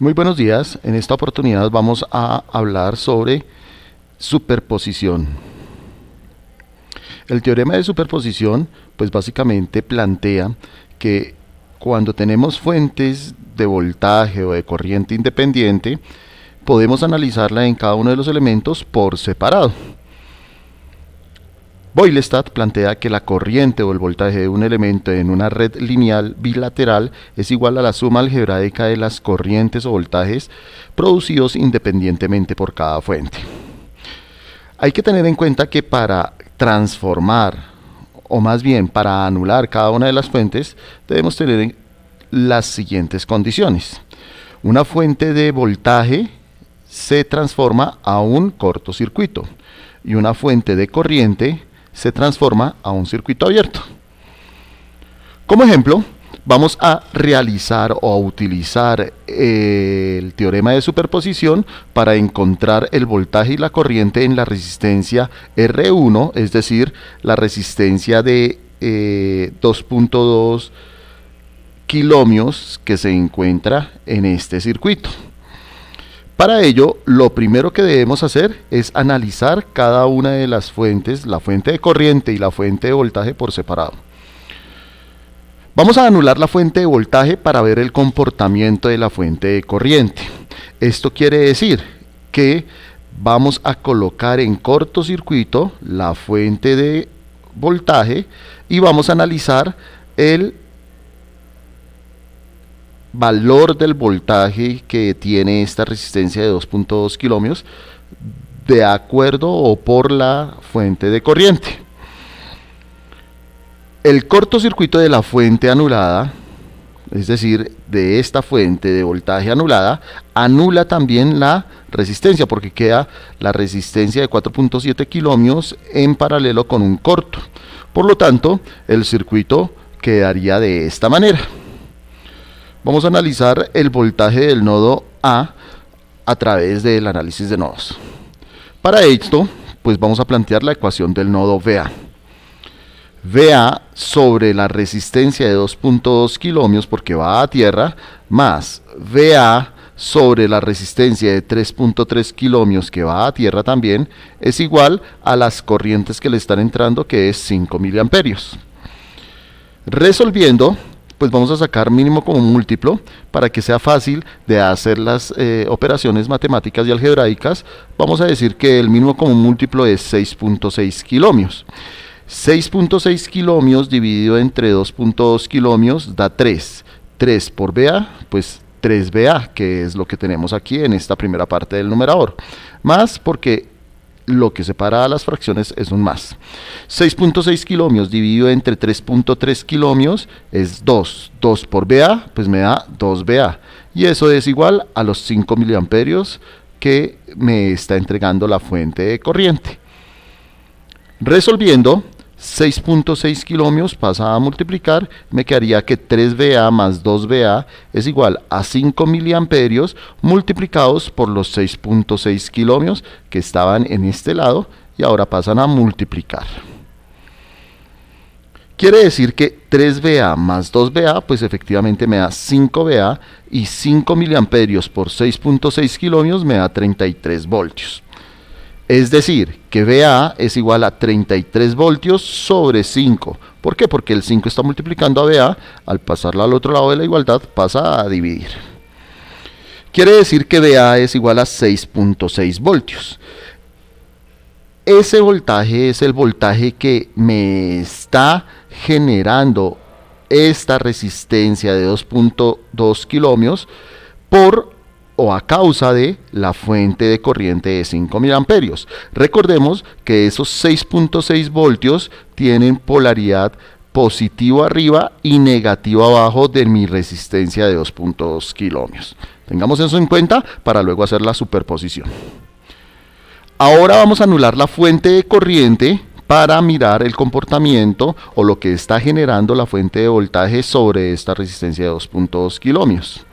Muy buenos días, en esta oportunidad vamos a hablar sobre superposición. El teorema de superposición pues básicamente plantea que cuando tenemos fuentes de voltaje o de corriente independiente podemos analizarla en cada uno de los elementos por separado. Boylestad plantea que la corriente o el voltaje de un elemento en una red lineal bilateral es igual a la suma algebraica de las corrientes o voltajes producidos independientemente por cada fuente. Hay que tener en cuenta que para transformar, o más bien para anular cada una de las fuentes, debemos tener las siguientes condiciones. Una fuente de voltaje se transforma a un cortocircuito y una fuente de corriente se transforma a un circuito abierto. Como ejemplo, vamos a realizar o a utilizar el teorema de superposición para encontrar el voltaje y la corriente en la resistencia R1, es decir, la resistencia de 2.2 kiloohmios que se encuentra en este circuito. Para ello, lo primero que debemos hacer es analizar cada una de las fuentes, la fuente de corriente y la fuente de voltaje por separado. Vamos a anular la fuente de voltaje para ver el comportamiento de la fuente de corriente. Esto quiere decir que vamos a colocar en cortocircuito la fuente de voltaje y vamos a analizar el valor del voltaje que tiene esta resistencia de 2.2 kiloohmios de acuerdo o por la fuente de corriente. El cortocircuito de la fuente anulada, es decir, de esta fuente de voltaje anulada, anula también la resistencia porque queda la resistencia de 4.7 kiloohmios en paralelo con un corto. Por lo tanto, el circuito quedaría de esta manera. Vamos a analizar el voltaje del nodo A través del análisis de nodos. Para esto, pues vamos a plantear la ecuación del nodo VA. VA sobre la resistencia de 2.2 kiloohmios porque va a tierra, más VA sobre la resistencia de 3.3 kiloohmios que va a tierra también, es igual a las corrientes que le están entrando, que es 5 miliamperios. Resolviendo, pues vamos a sacar mínimo como múltiplo para que sea fácil de hacer las operaciones matemáticas y algebraicas. Vamos a decir que el mínimo como múltiplo es 6.6 kiloohmios. 6.6 kiloohmios dividido entre 2.2 kiloohmios da 3. 3 por VA, pues 3VA, que es lo que tenemos aquí en esta primera parte del numerador. Más porque lo que separa a las fracciones es un más. 6.6 kiloohmios dividido entre 3.3 kiloohmios es 2. 2 por VA, pues me da 2VA. Y eso es igual a los 5 miliamperios que me está entregando la fuente de corriente. Resolviendo, 6.6 kiloohmios pasa a multiplicar, me quedaría que 3VA más 2VA es igual a 5 miliamperios multiplicados por los 6.6 kiloohmios que estaban en este lado y ahora pasan a multiplicar. Quiere decir que 3VA más 2VA pues efectivamente me da 5VA y 5 miliamperios por 6.6 kiloohmios me da 33 voltios. Es decir, que VA es igual a 33 voltios sobre 5. ¿Por qué? Porque el 5 está multiplicando a VA, al pasarla al otro lado de la igualdad pasa a dividir. Quiere decir que VA es igual a 6.6 voltios. Ese voltaje es el voltaje que me está generando esta resistencia de 2.2 kiloohmios a causa de la fuente de corriente de 5 miliamperios. Recordemos que esos 6.6 voltios tienen polaridad positivo arriba y negativo abajo de mi resistencia de 2.2 kiloohmios. Tengamos eso en cuenta para luego hacer la superposición. Ahora vamos a anular la fuente de corriente para mirar el comportamiento o lo que está generando la fuente de voltaje sobre esta resistencia de 2.2 kiloohmios.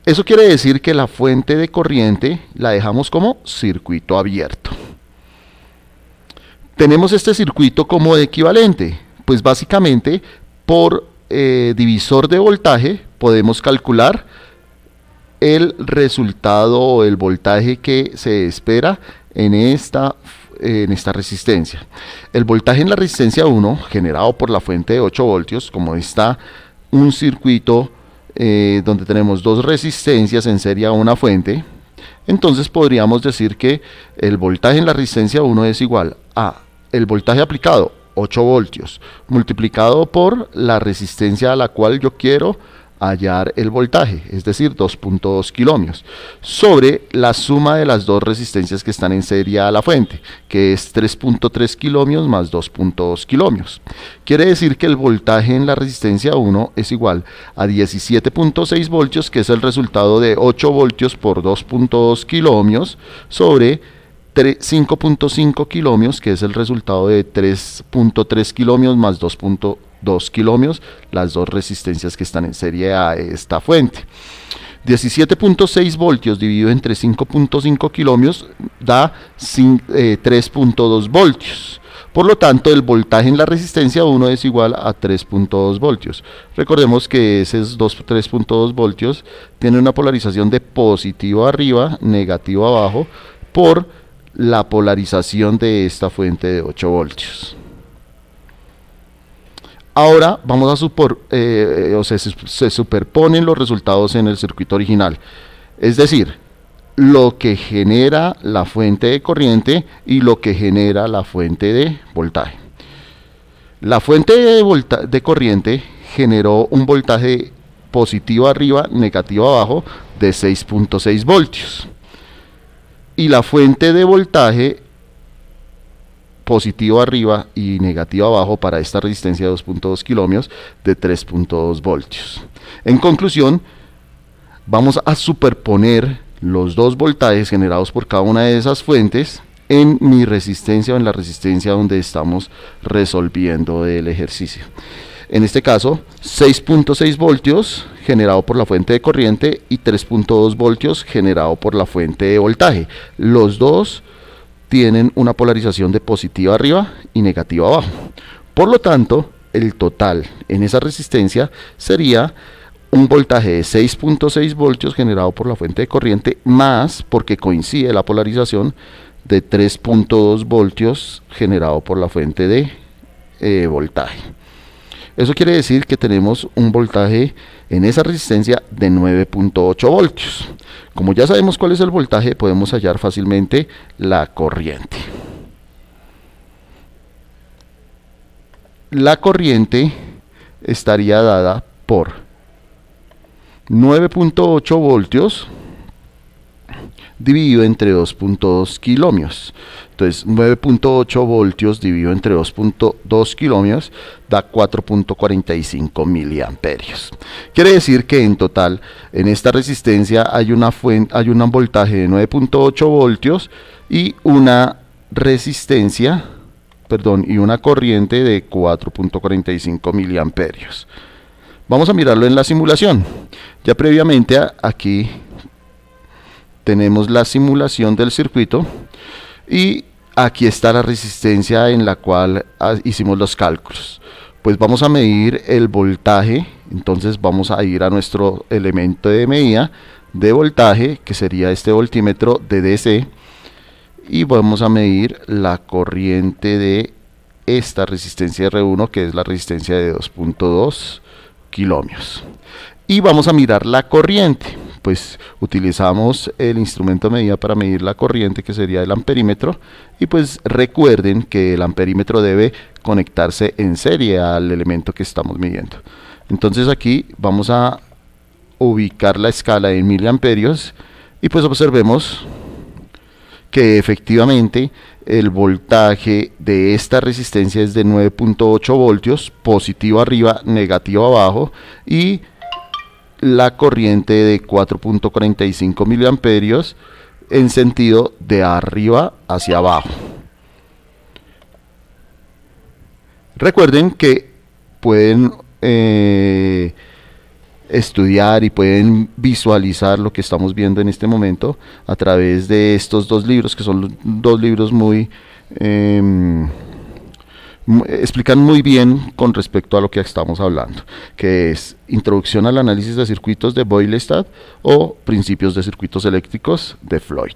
Eso quiere decir que la fuente de corriente la dejamos como circuito abierto. Tenemos este circuito como equivalente, pues básicamente por divisor de voltaje podemos calcular el resultado o el voltaje que se espera en esta resistencia. El voltaje en la resistencia 1, generado por la fuente de 8 voltios, como está un circuito donde tenemos dos resistencias en serie a una fuente, entonces podríamos decir que el voltaje en la resistencia 1 es igual a el voltaje aplicado, 8 voltios, multiplicado por la resistencia a la cual yo quiero hallar el voltaje, es decir, 2.2 kiloohmios, sobre la suma de las dos resistencias que están en serie a la fuente, que es 3.3 kiloohmios más 2.2 kiloohmios. Quiere decir que el voltaje en la resistencia 1 es igual a 17.6 voltios, que es el resultado de 8 voltios por 2.2 kiloohmios, sobre 5.5 kiloohmios, que es el resultado de 3.3 kiloohmios más 2.2 kiloohmios, las dos resistencias que están en serie a esta fuente. 17.6 voltios dividido entre 5.5 kiloohmios da 3.2 voltios. Por lo tanto, el voltaje en la resistencia 1 es igual a 3.2 voltios. Recordemos que esos 3.2 voltios tienen una polarización de positivo arriba, negativo abajo, por la polarización de esta fuente de 8 voltios. Ahora vamos a se superponen los resultados en el circuito original, es decir, lo que genera la fuente de corriente y lo que genera la fuente de voltaje. La fuente de corriente generó un voltaje positivo arriba, negativo abajo de 6.6 voltios. Y la fuente de voltaje positivo arriba y negativo abajo para esta resistencia de 2.2 kiloohmios de 3.2 voltios. En conclusión, vamos a superponer los dos voltajes generados por cada una de esas fuentes en mi resistencia o en la resistencia donde estamos resolviendo el ejercicio. En este caso, 6.6 voltios generado por la fuente de corriente y 3.2 voltios generado por la fuente de voltaje. Los dos tienen una polarización de positiva arriba y negativa abajo. Por lo tanto, el total en esa resistencia sería un voltaje de 6.6 voltios generado por la fuente de corriente más, porque coincide la polarización, de 3.2 voltios generado por la fuente de voltaje. Eso quiere decir que tenemos un voltaje en esa resistencia de 9.8 voltios. Como ya sabemos cuál es el voltaje, podemos hallar fácilmente la corriente. La corriente estaría dada por 9.8 voltios dividido entre 2.2 kiloohmios. Entonces 9.8 voltios dividido entre 2.2 kiloohmios da 4.45 miliamperios. Quiere decir que en total en esta resistencia hay un voltaje de 9.8 voltios y una una corriente de 4.45 miliamperios. Vamos a mirarlo en la simulación. Ya previamente aquí tenemos la simulación del circuito y aquí está la resistencia en la cual hicimos los cálculos. Pues vamos a medir el voltaje, entonces vamos a ir a nuestro elemento de medida de voltaje, que sería este voltímetro de DC, y vamos a medir la corriente de esta resistencia R1, que es la resistencia de 2.2 kiloohmios. Y vamos a mirar la corriente, pues utilizamos el instrumento de medida para medir la corriente, que sería el amperímetro, y pues recuerden que el amperímetro debe conectarse en serie al elemento que estamos midiendo. Entonces aquí vamos a ubicar la escala en miliamperios y pues observemos que efectivamente el voltaje de esta resistencia es de 9.8 voltios, positivo arriba, negativo abajo, y la corriente de 4.45 miliamperios en sentido de arriba hacia abajo. Recuerden que pueden estudiar y pueden visualizar lo que estamos viendo en este momento a través de estos dos libros, que son dos libros muy Explican muy bien con respecto a lo que estamos hablando, que es introducción al análisis de circuitos de Boylestad o principios de circuitos eléctricos de Floyd.